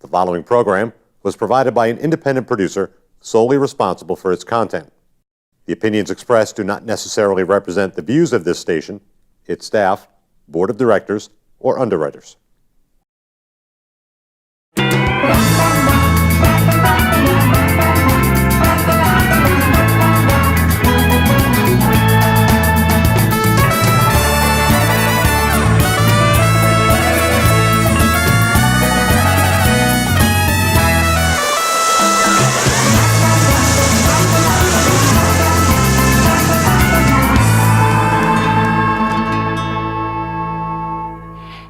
The following program was provided by an independent producer solely responsible for its content. The opinions expressed do not necessarily represent the views of this station, its staff, board of directors, or underwriters.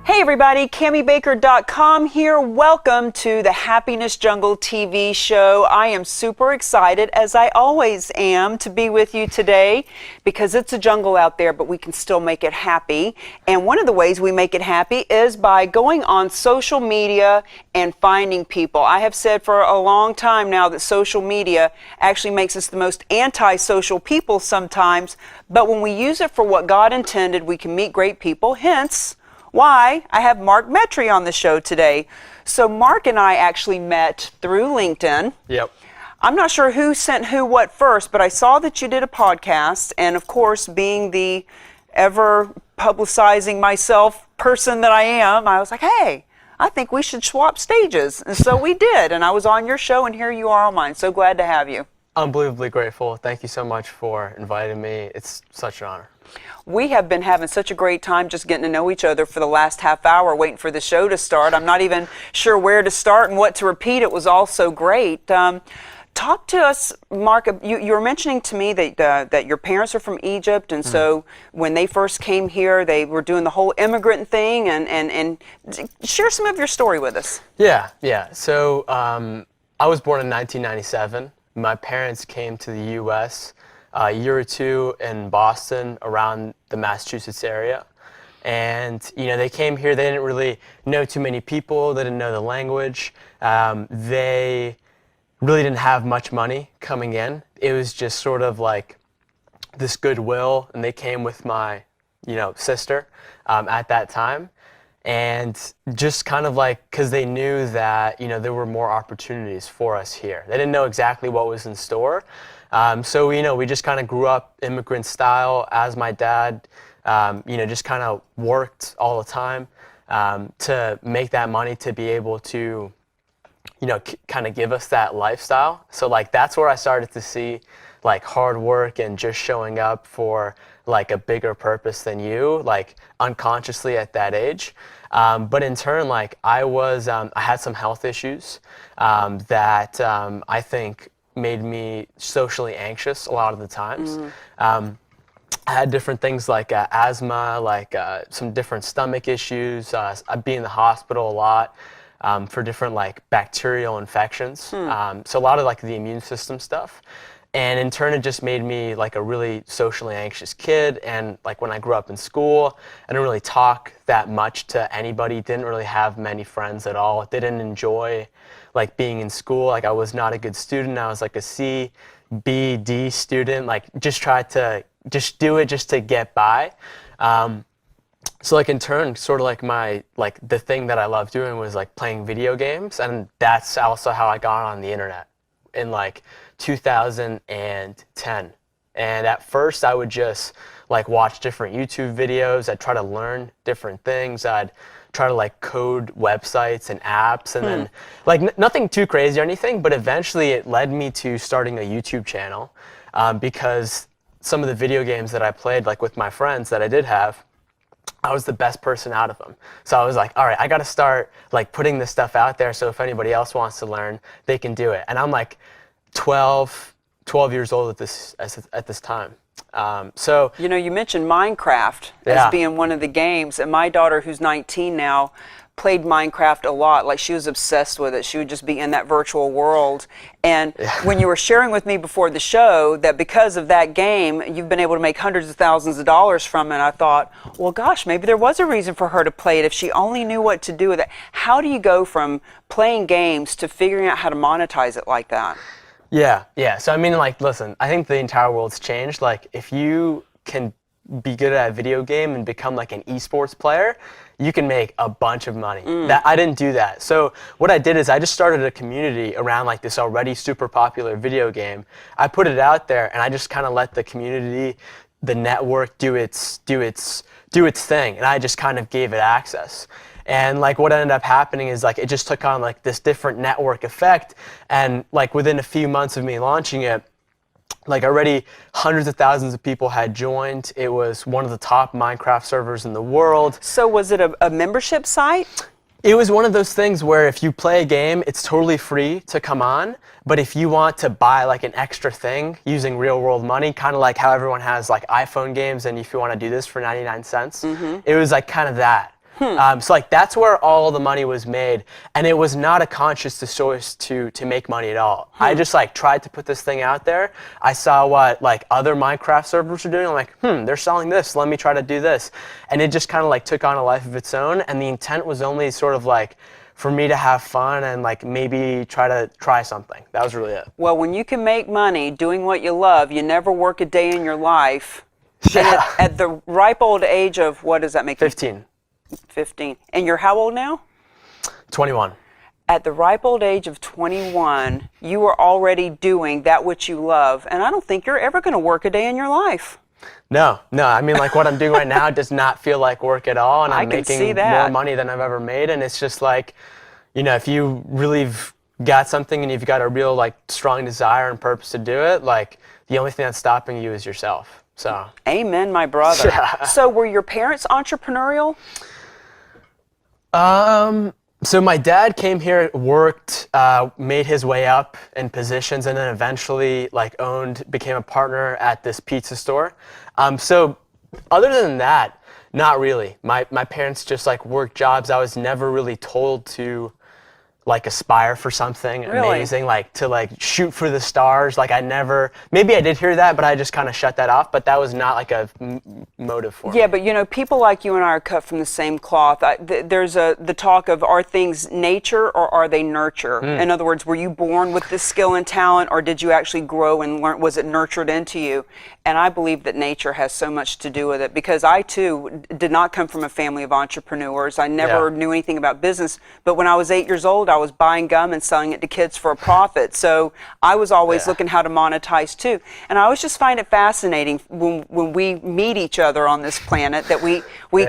Hey everybody, CamiBaker.com here. Welcome to the Happiness Jungle TV show. I am super excited, as I always am, to be with you today because it's a jungle out there, but we can still make it happy. And one of the ways we make it happy is by going on social media and finding people. I have said for a long time now that social media actually makes us the most anti-social people sometimes, but when we use it for what God intended, we can meet great people. Hence, why I have Mark Metry on the show today. So Mark and I actually met through LinkedIn. Yep. I'm not sure who sent who what first, but I saw that you did a podcast, and of course, being the ever publicizing myself person that I am, I was like, hey, I think we should swap stages. And so we did, and I was on your show, and here you are on mine. So glad to have you. Unbelievably grateful. Thank you so much for inviting me. It's such an honor. We have been having such a great time just getting to know each other for the last half hour, waiting for the show to start. I'm not even sure where to start and what to repeat. It was all so great. Talk to us, Mark. You were mentioning to me that your parents are from Egypt, and so when they first came here, they were doing the whole immigrant thing, and share some of your story with us. Yeah. So I was born in 1997. My parents came to the U.S. A year or two in Boston, around the Massachusetts area. And, they came here, they didn't really know too many people, they didn't know the language. They really didn't have much money coming in. It was just sort of like this goodwill, and they came with my, sister at that time. And just kind of like, because they knew that, there were more opportunities for us here. They didn't know exactly what was in store. So, we just kind of grew up immigrant style as my dad, just kind of worked all the time to make that money to be able to, kind of give us that lifestyle. So, like, that's where I started to see, like, hard work and just showing up for, like, a bigger purpose than you, like, unconsciously at that age. But in turn, like, I had some health issues that I think made me socially anxious a lot of the times. I had different things like asthma, like some different stomach issues. I'd be in the hospital a lot for different like bacterial infections. So a lot of like the immune system stuff. And in turn, it just made me like a really socially anxious kid. And like when I grew up in school, I didn't really talk that much to anybody, didn't really have many friends at all, didn't enjoy like being in school. Like I was not a good student. I was like a C, B, D student, like just tried to just do it just to get by. So like in turn, sort of like the thing that I loved doing was like playing video games. And that's also how I got on the internet in like 2010. And at first I would just like watch different YouTube videos. I'd try to learn different things. I'd try to like code websites and apps, and then like nothing too crazy or anything, but eventually it led me to starting a YouTube channel because some of the video games that I played like with my friends that I did have, I was the best person out of them. So I was like, all right, I got to start like putting this stuff out there so if anybody else wants to learn, they can do it. And I'm like 12 years old at this time. So you mentioned Minecraft as being one of the games, and my daughter, who's 19 now, played Minecraft a lot. Like, she was obsessed with it. She would just be in that virtual world. And when you were sharing with me before the show that because of that game, you've been able to make hundreds of thousands of dollars from it, I thought, well, gosh, maybe there was a reason for her to play it if she only knew what to do with it. How do you go from playing games to figuring out how to monetize it like that? Yeah. So, I mean, like, listen, I think the entire world's changed. Like, if you can be good at a video game and become like an esports player, you can make a bunch of money. That I didn't do that. So what I did is I just started a community around like this already super popular video game. I put it out there and I just kind of let the community, the network do its thing, and I just kind of gave it access. And like what ended up happening is like it just took on like this different network effect, and like within a few months of me launching it, like already hundreds of thousands of people had joined. It was one of the top Minecraft servers in the world. So was it a membership site? It was one of those things where if you play a game, it's totally free to come on, but if you want to buy like an extra thing using real world money, kind of like how everyone has like iPhone games, and if you want to do this for 99 cents, it was like kind of that. So like that's where all the money was made, and it was not a conscious choice to make money at all. I just like tried to put this thing out there. I saw what like other Minecraft servers were doing. I'm like, they're selling this. Let me try to do this, and it just kind of like took on a life of its own. And the intent was only sort of like for me to have fun and like maybe try something. That was really it. Well, when you can make money doing what you love, you never work a day in your life. Yeah. And at the ripe old age of, what does that make you? 15. 15. And you're how old now? 21. At the ripe old age of 21, you are already doing that which you love, and I don't think you're ever going to work a day in your life. No. I mean, like what I'm doing right now does not feel like work at all, and I'm I can see making that. more money than I've ever made. And it's just like, you know, if you really got something and you've got a real like strong desire and purpose to do it, like the only thing that's stopping you is yourself. So. Amen, my brother. Yeah. So were your parents entrepreneurial? So my dad came here, worked, made his way up in positions, and then eventually like became a partner at this pizza store. So other than that, not really. My parents just like worked jobs. I was never really told to like aspire for something amazing, like to like shoot for the stars. Like maybe I did hear that, but I just kind of shut that off. But that was not like a motive for me. Yeah, but you know, people like you and I are cut from the same cloth. There's the talk of, are things nature or are they nurture? In other words, were you born with this skill and talent, or did you actually grow and learn? Was it nurtured into you? And I believe that nature has so much to do with it, because I too did not come from a family of entrepreneurs. I never knew anything about business, but when I was 8 years old, I was buying gum and selling it to kids for a profit. So I was always looking how to monetize too. And I always just find it fascinating when we meet each other on this planet that we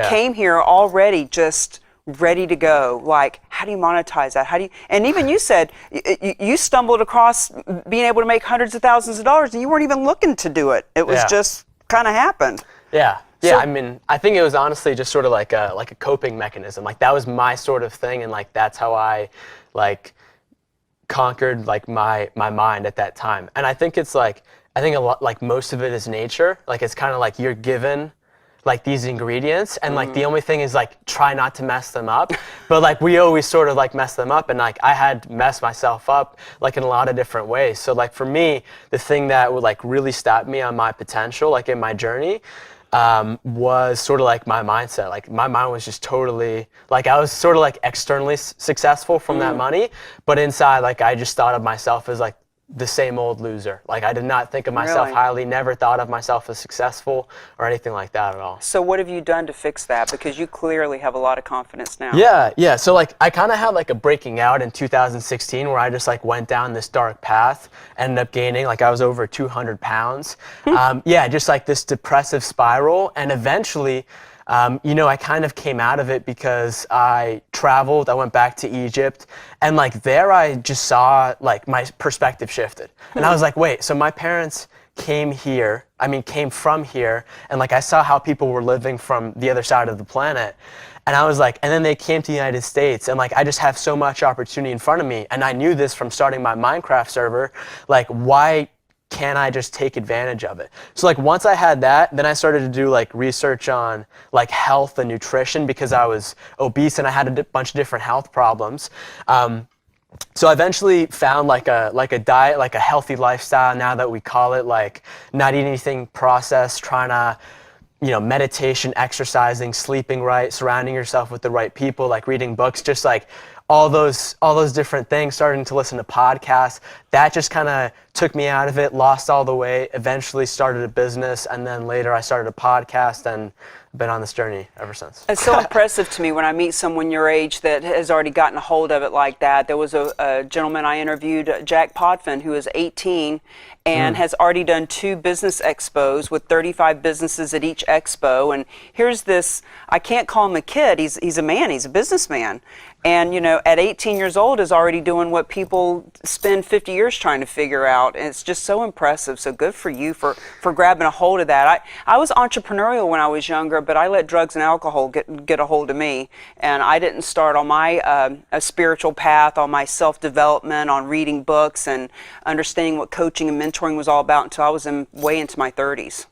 came here already just ready to go. Like, how do you monetize that? And even you said you stumbled across being able to make hundreds of thousands of dollars, and you weren't even looking to do it. It was just kind of happened. Yeah. So, I mean, I think it was honestly just sort of like a coping mechanism. Like that was my sort of thing, and like that's how I like conquered like my mind at that time. And I think it's like, I think a lot, like most of it is nature. Like it's kind of like you're given like these ingredients, and like the only thing is like try not to mess them up. But like we always sort of like mess them up, and like I had messed myself up like in a lot of different ways. So like for me, the thing that would like really stop me on my potential like in my journey was sort of like my mindset. Like my mind was just totally like, I was sort of like externally successful from that money, but inside like I just thought of myself as like the same old loser. Like I did not think of myself Really? highly, never thought of myself as successful or anything like that at all. So what have you done to fix that? Because you clearly have a lot of confidence now. Yeah. So like I kind of had like a breaking out in 2016 where I just like went down this dark path, ended up gaining like I was over 200 pounds. Just like this depressive spiral, and eventually I kind of came out of it because I traveled. I went back to Egypt, and like there I just saw like my perspective shifted. And I was like, wait, so my parents came from here, and like I saw how people were living from the other side of the planet. And I was like, and then they came to the United States, and like I just have so much opportunity in front of me. And I knew this from starting my Minecraft server. Like, why can I just take advantage of it? So like once I had that, then I started to do like research on like health and nutrition, because I was obese and I had a bunch of different health problems. So I eventually found like a diet, like a healthy lifestyle, now that we call it, like not eating anything processed, trying to, meditation, exercising, sleeping right, surrounding yourself with the right people, like reading books, just like all those different things, starting to listen to podcasts. That just kind of took me out of it, lost all the way, eventually started a business, and then later I started a podcast and been on this journey ever since. It's so impressive to me when I meet someone your age that has already gotten a hold of it like that. There was a gentleman I interviewed, Jack Podfin, who is 18 and has already done 2 business expos with 35 businesses at each expo. And here's this, I can't call him a kid, he's a man, he's a businessman. And, you know, at 18 years old is already doing what people spend 50 years trying to figure out. And it's just so impressive. So good for you for grabbing a hold of that. I was entrepreneurial when I was younger, but I let drugs and alcohol get a hold of me. And I didn't start on my a spiritual path, on my self-development, on reading books and understanding what coaching and mentoring was all about until I was way into my 30s.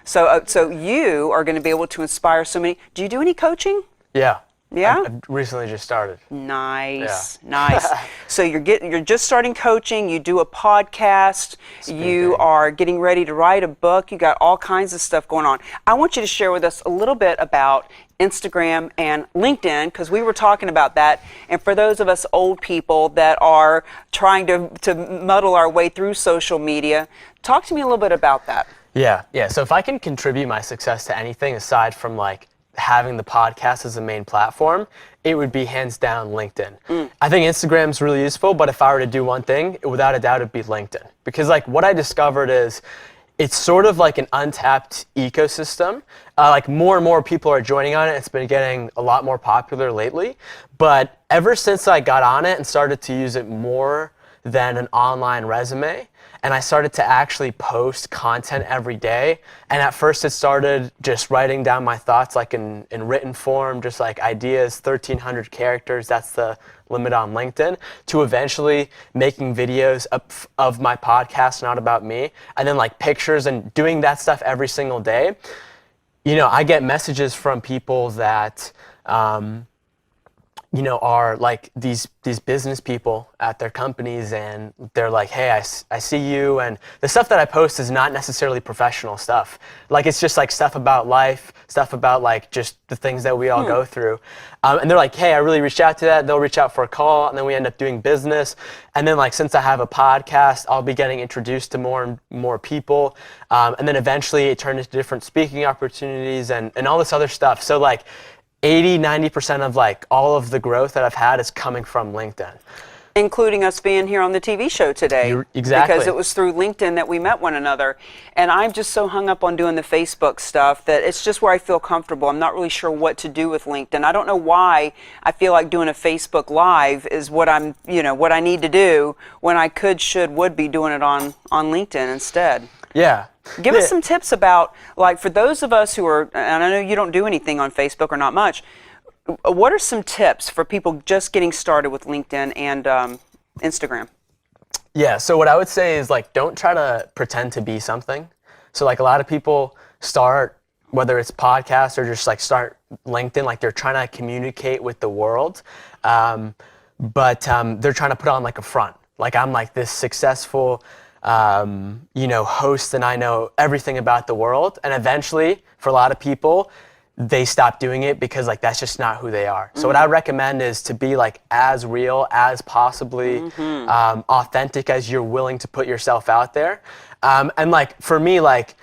So you are going to be able to inspire so many. Do you do any coaching? Yeah. Yeah? I recently just started. Nice, nice. So you're just starting coaching, you do a podcast, you are getting ready to write a book, you got all kinds of stuff going on. I want you to share with us a little bit about Instagram and LinkedIn, because we were talking about that. And for those of us old people that are trying to muddle our way through social media, talk to me a little bit about that. Yeah. So if I can contribute my success to anything aside from like having the podcast as the main platform, it would be hands down LinkedIn. I think Instagram's really useful, but if I were to do one thing, without a doubt, it'd be LinkedIn. Because like what I discovered is it's sort of like an untapped ecosystem. Like more and more people are joining on it. It's been getting a lot more popular lately. But ever since I got on it and started to use it more than an online resume, and I started to actually post content every day. And at first it started just writing down my thoughts like in written form, just like ideas, 1,300 characters, that's the limit on LinkedIn, to eventually making videos of my podcast, not about me, and then like pictures and doing that stuff every single day. You know, I get messages from people that, you know, are like these business people at their companies, and they're like, hey, I see you, and the stuff that I post is not necessarily professional stuff. Like it's just like stuff about life, stuff about like just the things that we all go through. And they're like, hey, I really reached out to that. They'll reach out for a call, and then we end up doing business. And then like, since I have a podcast, I'll be getting introduced to more and more people. And then eventually it turned into different speaking opportunities and all this other stuff. So like, 80-90% of like all of the growth that I've had is coming from LinkedIn. Including us being here on the TV show today. Exactly. Because it was through LinkedIn that we met one another. And I'm just so hung up on doing the Facebook stuff that it's just where I feel comfortable. I'm not really sure what to do with LinkedIn. I don't know why I feel like doing a Facebook Live is what what I need to do when I would be doing it on LinkedIn instead. Yeah. Give us some tips about, like, for those of us who are, and I know you don't do anything on Facebook or not much, what are some tips for people just getting started with LinkedIn and Instagram? Yeah, so what I would say is, like, don't try to pretend to be something. So, like, a lot of people start, whether it's podcasts or just, like, start LinkedIn, like, they're trying to communicate with the world, but they're trying to put on, like, a front. Like, I'm, like, this successful host, and I know everything about the world. And eventually, for a lot of people, they stop doing it because like that's just not who they are. So what I recommend is to be like as real as possibly authentic as you're willing to put yourself out there. And like for me, like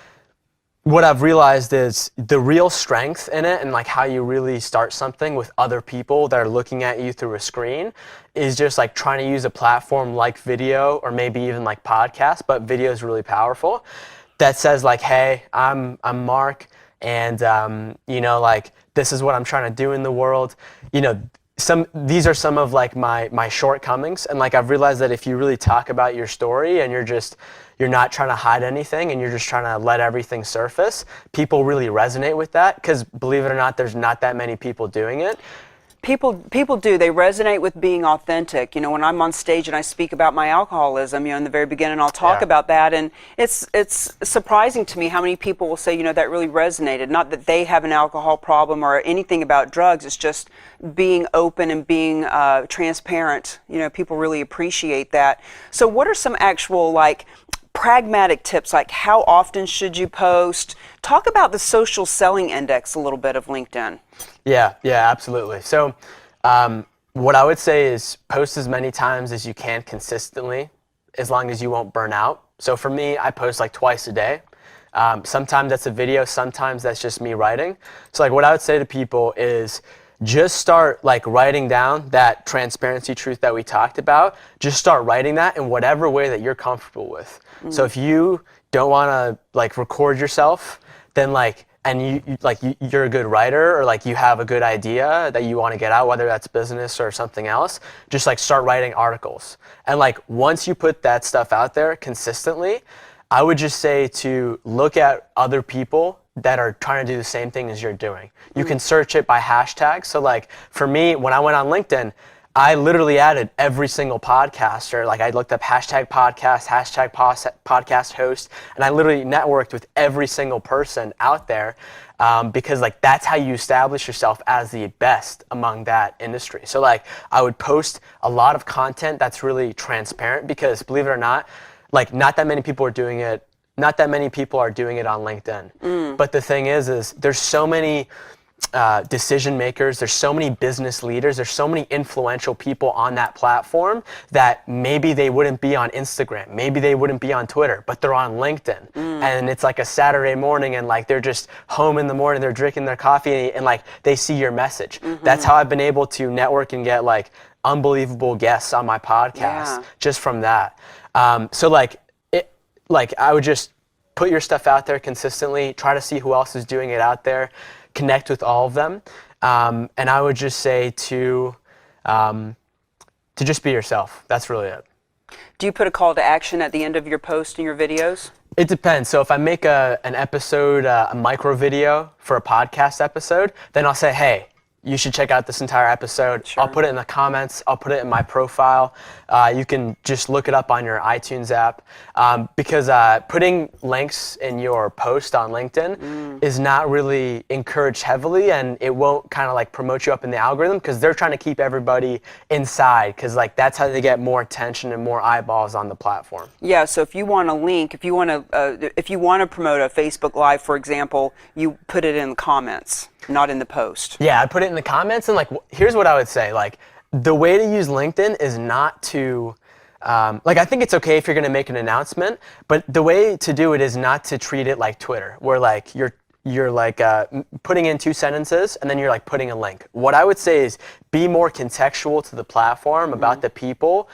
what I've realized is the real strength in it, and like how you really start something with other people that are looking at you through a screen, is just like trying to use a platform like video or maybe even like podcast, but video is really powerful, that says like, hey, I'm Mark, and like this is what I'm trying to do in the world. These are some of like my shortcomings, and like I've realized that if you really talk about your story and you're not trying to hide anything and you're just trying to let everything surface, people really resonate with that, because believe it or not, there's not that many people doing it. People do. They resonate with being authentic. When I'm on stage and I speak about my alcoholism, in the very beginning, I'll talk about that, and it's surprising to me how many people will say, that really resonated. Not that they have an alcohol problem or anything about drugs. It's just being open and being transparent. People really appreciate that. So, what are some actual pragmatic tips, like how often should you post? Talk about the social selling index a little bit of LinkedIn. Yeah, absolutely. So what I would say is post as many times as you can consistently, as long as you won't burn out. So for me, I post like twice a day. Sometimes that's a video, sometimes that's just me writing. So like what I would say to people is just start like writing down that transparency truth that we talked about. Just start writing that in whatever way that you're comfortable with. So if you don't want to like record yourself, then like, and you're a good writer, or like you have a good idea that you want to get out, whether that's business or something else, just like start writing articles. And like once you put that stuff out there consistently, I would just say to look at other people that are trying to do the same thing as you're doing. You can search it by hashtags. So like for me, when I went on LinkedIn, I literally added every single podcaster. Like I looked up hashtag podcast, hashtag podcast host, and I literally networked with every single person out there, because like that's how you establish yourself as the best among that industry. So like I would post a lot of content that's really transparent, because believe it or not, like not that many people are doing it. Not that many people are doing it on LinkedIn. But the thing is there's so many decision makers, there's so many business leaders, there's so many influential people on that platform that maybe they wouldn't be on Instagram, maybe they wouldn't be on Twitter, but they're on LinkedIn. And it's like a Saturday morning and like they're just home in the morning, they're drinking their coffee and like they see your message. That's how I've been able to network and get like unbelievable guests on my podcast just from that. So like I would just put your stuff out there consistently, try to see who else is doing it out there, connect with all of them. And I would just say to just be yourself. That's really it. Do you put a call to action at the end of your post and your videos? It depends. So if I make an episode, a micro video for a podcast episode, then I'll say, hey, you should check out this entire episode. Sure. I'll put it in the comments. I'll put it in my profile. You can just look it up on your iTunes app, because putting links in your post on LinkedIn is not really encouraged heavily, and it won't kind of like promote you up in the algorithm, because they're trying to keep everybody inside, because like that's how they get more attention and more eyeballs on the platform. Yeah, so if you want a link, if you want to promote a Facebook Live, for example, you put it in the comments, not in the post. Yeah, I put it in the comments, and like here's what I would say. Like the way to use LinkedIn is not to like I think it's okay if you're going to make an announcement, but the way to do it is not to treat it like Twitter, where like you're like putting in 2 sentences and then you're like putting a link. What I would say is be more contextual to the platform about the people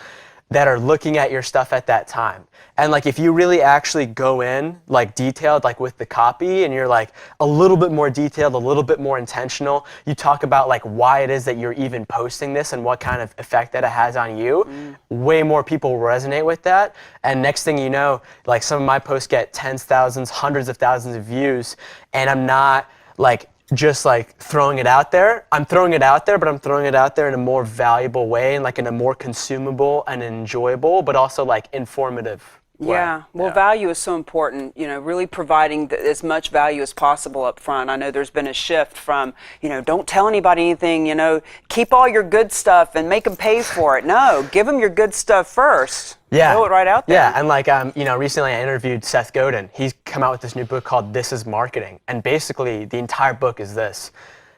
that are looking at your stuff at that time. And like if you really actually go in like detailed, like with the copy, and you're like a little bit more detailed, a little bit more intentional, you talk about like why it is that you're even posting this and what kind of effect that it has on you, way more people resonate with that. And next thing you know, like some of my posts get tens, thousands, hundreds of thousands of views, and I'm not like just like throwing it out there. I'm throwing it out there, but I'm throwing it out there in a more valuable way, and like in a more consumable and enjoyable, but also like informative way. Yeah, well, value is so important, really providing as much value as possible up front. I know there's been a shift from, don't tell anybody anything, keep all your good stuff and make them pay for it. No, give them your good stuff first. Yeah. Throw it right out there. Yeah, and like, recently I interviewed Seth Godin. He's come out with this new book called This Is Marketing. And basically the entire book is this.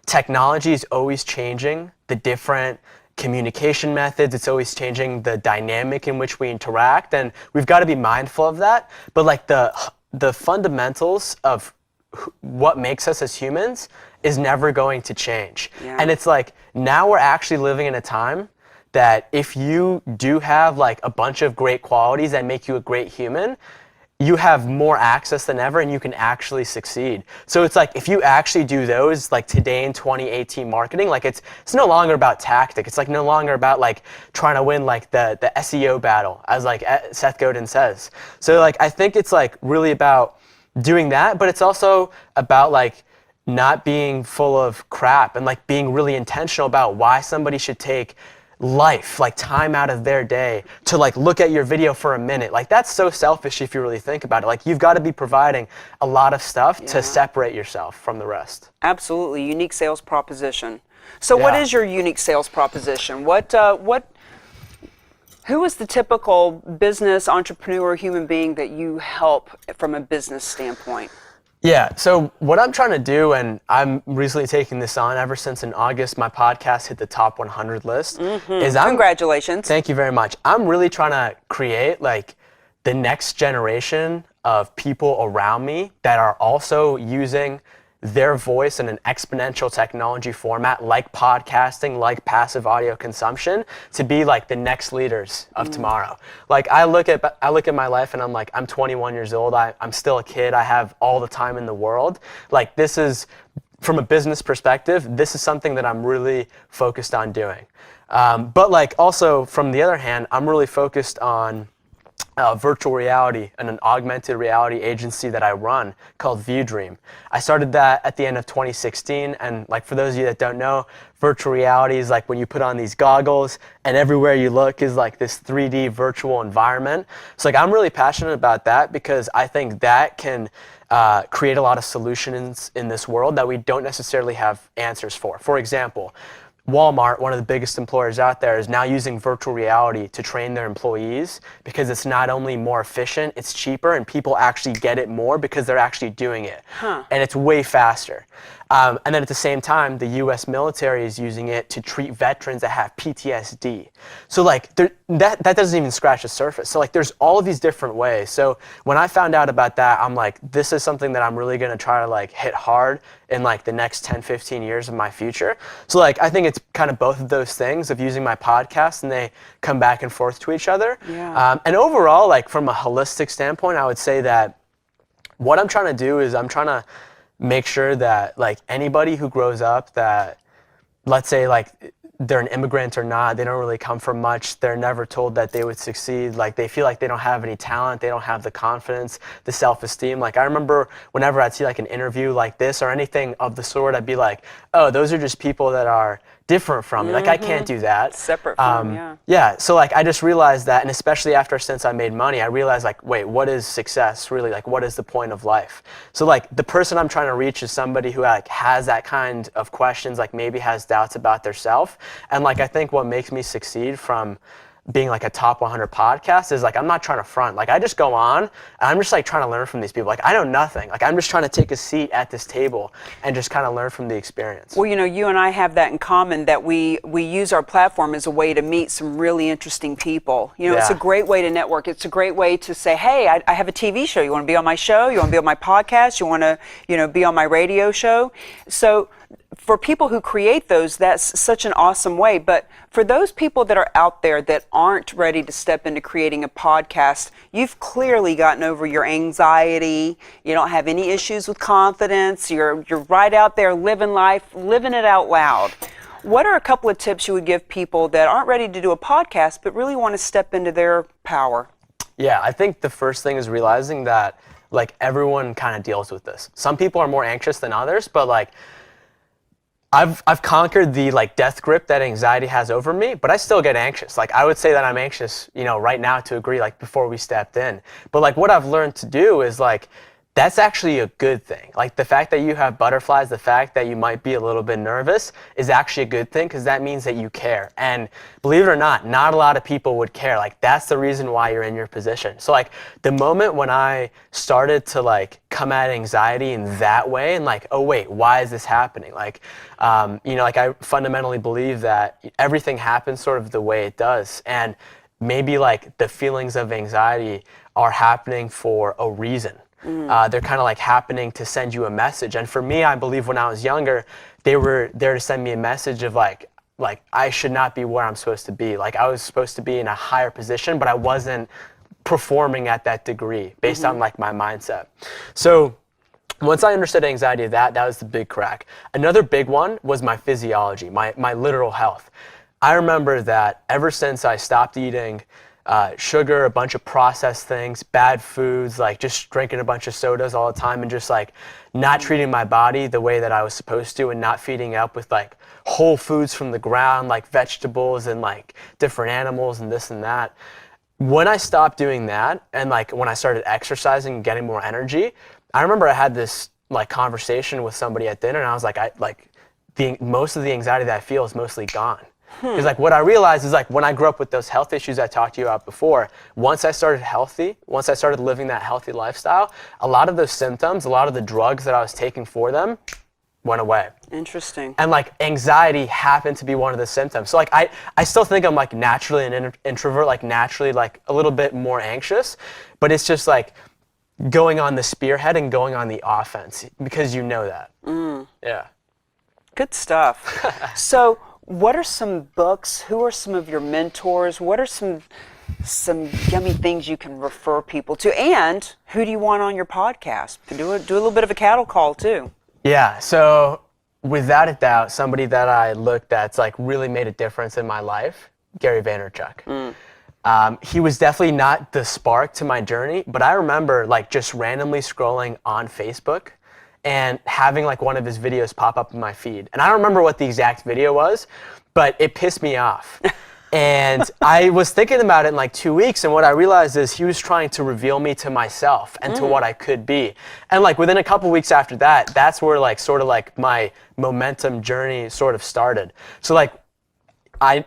Technology is always changing the different communication methods. It's always changing the dynamic in which we interact, and we've got to be mindful of that. But like the fundamentals of what makes us as humans is never going to change. Yeah. And it's like now we're actually living in a time that if you do have like a bunch of great qualities that make you a great human, you have more access than ever, and you can actually succeed. So it's like if you actually do those, like today in 2018 marketing, like it's no longer about tactic. It's like no longer about like trying to win like the SEO battle, as like Seth Godin says. So like I think it's like really about doing that, but it's also about like not being full of crap, and like being really intentional about why somebody should take life, like time out of their day to like look at your video for a minute. Like that's so selfish if you really think about it. Like you've got to be providing a lot of stuff to separate yourself from the rest. Absolutely, unique sales proposition. So what is your unique sales proposition? Who is the typical business entrepreneur, human being that you help from a business standpoint? Yeah, so what I'm trying to do, and I'm recently taking this on ever since in August my podcast hit the top 100 list, is Congratulations. Thank you very much. I'm really trying to create like the next generation of people around me that are also using their voice in an exponential technology format like podcasting, like passive audio consumption, to be like the next leaders of tomorrow. Like I look at my life and I'm like, I'm 21 years old. I'm still a kid. I have all the time in the world. Like this is, from a business perspective, this is something that I'm really focused on doing. But like also from the other hand, I'm really focused on virtual reality and an augmented reality agency that I run called ViewDream. I started that at the end of 2016, and like for those of you that don't know, virtual reality is like when you put on these goggles and everywhere you look is like this 3D virtual environment. So like I'm really passionate about that because I think that can create a lot of solutions in this world that we don't necessarily have answers for. For example, Walmart, one of the biggest employers out there, is now using virtual reality to train their employees because it's not only more efficient, it's cheaper, and people actually get it more because they're actually doing it. And it's way faster. And then at the same time, the US military is using it to treat veterans that have PTSD. So like that doesn't even scratch the surface. So like there's all of these different ways. So when I found out about that, I'm like, this is something that I'm really gonna try to like hit hard in like the next 10, 15 years of my future. So like I think it's kind of both of those things of using my podcast, and they come back and forth to each other. Yeah. And overall, like from a holistic standpoint, I would say that what I'm trying to do is I'm trying to make sure that like anybody who grows up that, let's say like they're an immigrant or not, they don't really come from much, they're never told that they would succeed, like they feel like they don't have any talent, they don't have the confidence, the self-esteem. Like I remember whenever I'd see like an interview like this or anything of the sort, I'd be like, oh, those are just people that are different from me. Like I can't do that. Separate from, yeah. Yeah, so like I just realized that, and especially since I made money, I realized like, wait, what is success really? Like what is the point of life? So like the person I'm trying to reach is somebody who like has that kind of questions, like maybe has doubts about their self. And like I think what makes me succeed from being like a top 100 podcast is like I'm not trying to front. Like I just go on and I'm just like trying to learn from these people. Like I know nothing. Like I'm just trying to take a seat at this table and just kind of learn from the experience. Well, you know, you and I have that in common, that we use our platform as a way to meet some really interesting people. You know, it's a great way to network. It's a great way to say, hey, I have a TV show. You want to be on my show? You want to be on my podcast? You want to, you know, be on my radio show? So for people who create those, that's such an awesome way. But for those people that are out there that aren't ready to step into creating a podcast, you've clearly gotten over your anxiety. You don't have any issues with confidence. You're right out there living life, living it out loud. What are a couple of tips you would give people that aren't ready to do a podcast but really want to step into their power? Yeah, I think the first thing is realizing that like everyone kind of deals with this. Some people are more anxious than others, but like I've conquered the like death grip that anxiety has over me, but I still get anxious. Like I would say that I'm anxious, you know, right now to agree, like before we stepped in. But like what I've learned to do is like, that's actually a good thing. Like the fact that you have butterflies, the fact that you might be a little bit nervous is actually a good thing because that means that you care. And believe it or not a lot of people would care. Like that's the reason why you're in your position. So like the moment when I started to like come at anxiety in that way and like, oh wait, why is this happening? Like, you know, like I fundamentally believe that everything happens sort of the way it does. And maybe like the feelings of anxiety are happening for a reason. They're kind of like happening to send you a message. And for me, I believe when I was younger, they were there to send me a message of like I should not be where I'm supposed to be. Like I was supposed to be in a higher position, but I wasn't performing at that degree based on like my mindset. So once I understood anxiety, that was the big crack. Another big one was my physiology, my literal health. I remember that ever since I stopped eating sugar, a bunch of processed things, bad foods, like just drinking a bunch of sodas all the time and just like not treating my body the way that I was supposed to and not feeding up with like whole foods from the ground, like vegetables and like different animals and this and that. When I stopped doing that and like when I started exercising and getting more energy, I remember I had this like conversation with somebody at dinner and I was like, most of the anxiety that I feel is mostly gone. Because like what I realized is like when I grew up with those health issues I talked to you about before, once I started living that healthy lifestyle, a lot of those symptoms, a lot of the drugs that I was taking for them went away. Interesting. And like anxiety happened to be one of the symptoms. So like I still think I'm like naturally an introvert, like naturally like a little bit more anxious, but it's just like going on the spearhead and going on the offense because you know that. Yeah. Good stuff. So, what are some books? Who are some of your mentors? What are some yummy things you can refer people to? And who do you want on your podcast? Do a little bit of a cattle call too. Yeah. So, without a doubt, somebody that I looked at's like really made a difference in my life, Gary Vaynerchuk. He was definitely not the spark to my journey, but I remember like just randomly scrolling on Facebook and having like one of his videos pop up in my feed. And I don't remember what the exact video was, but it pissed me off. And I was thinking about it in like 2 weeks, and what I realized is he was trying to reveal me to myself and to what I could be. And like within a couple weeks after that, that's where like sort of like my momentum journey sort of started. So like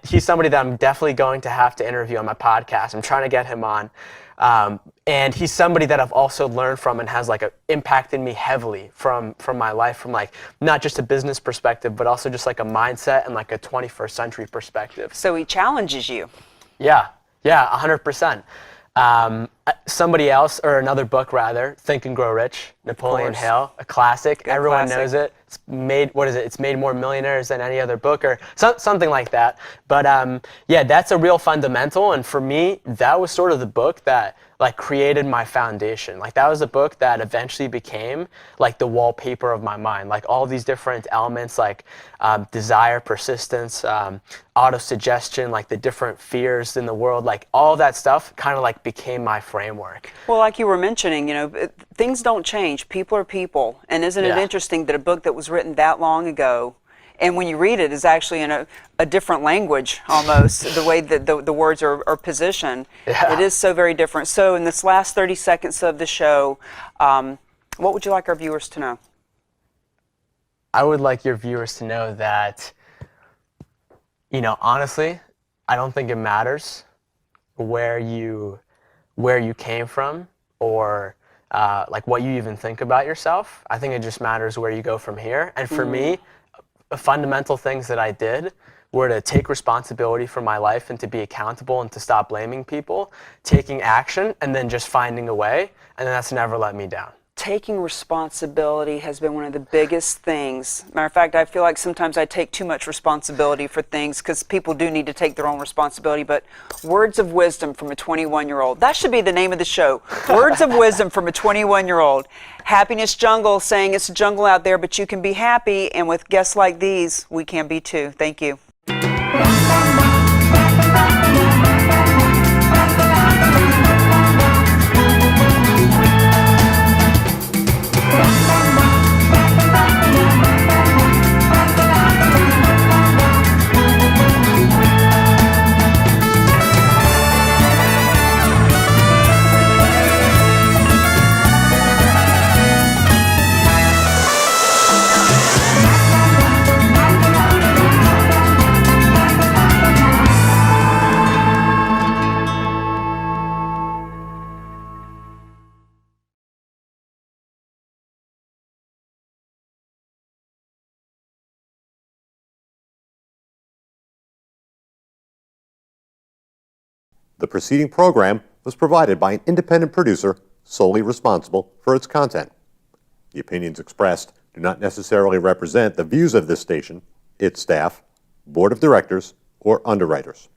he's somebody that I'm definitely going to have to interview on my podcast. I'm trying to get him on. And he's somebody that I've also learned from and has like impacted me heavily from my life, from like not just a business perspective, but also just like a mindset and like a 21st century perspective. So he challenges you. Yeah, 100%. Somebody else, or another book rather, Think and Grow Rich, Napoleon Hill, a classic. Everyone knows it. It's made, it's made more millionaires than any other book or something like that. But yeah, that's a real fundamental. And for me, that was sort of the book that like created my foundation. Like that was a book that eventually became like the wallpaper of my mind. Like all these different elements like desire, persistence, auto-suggestion, like the different fears in the world, like all that stuff kind of like became my framework. Well, like you were mentioning, things don't change. People are people. And isn't it interesting that a book that was written that long ago, and when you read it, is actually in a different language almost, the way that the words are positioned. It is so very different. So in this last 30 seconds of the show, what would you like our viewers to know? I would like your viewers to know that, honestly, I don't think it matters where you came from or like what you even think about yourself. I think it just matters where you go from here. And for me, the fundamental things that I did were to take responsibility for my life and to be accountable and to stop blaming people, taking action, and then just finding a way. And then that's never let me down. Taking responsibility has been one of the biggest things. Matter of fact, I feel like sometimes I take too much responsibility for things because people do need to take their own responsibility. But words of wisdom from a 21-year-old. That should be the name of the show. Words of wisdom from a 21-year-old. Happiness Jungle, saying it's a jungle out there, but you can be happy. And with guests like these, we can be too. Thank you. The preceding program was provided by an independent producer solely responsible for its content. The opinions expressed do not necessarily represent the views of this station, its staff, board of directors, or underwriters.